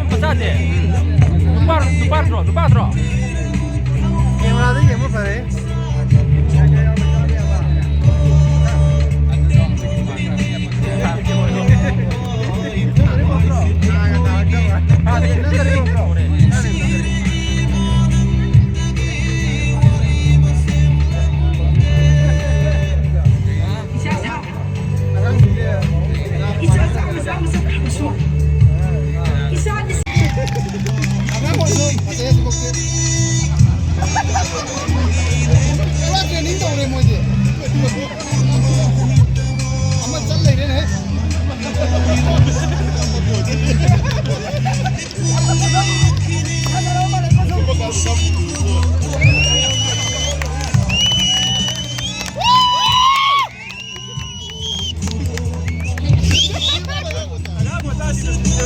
Passate! Non parlo! Che fare?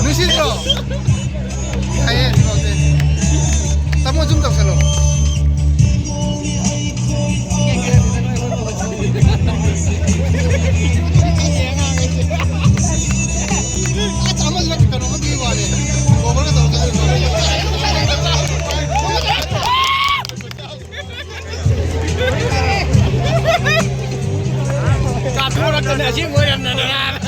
Luisito, ayan si Maute. Tamo zoom daw sa loob. At sama sila kita nung mag-iwali. Bobol ka daw sa loob. Katurag ka na siya mo yan na nangyari.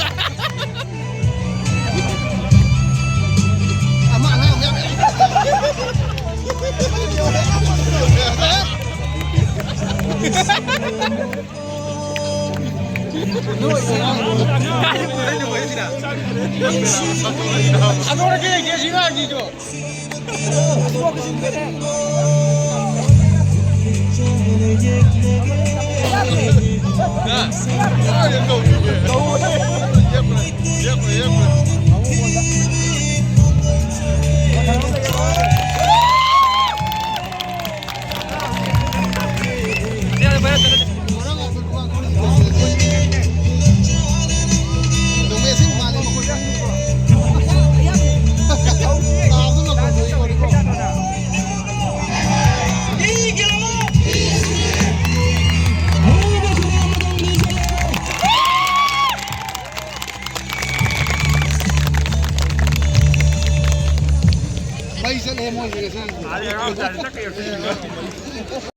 Agora quem é que é girar aqui, Joe? Ah,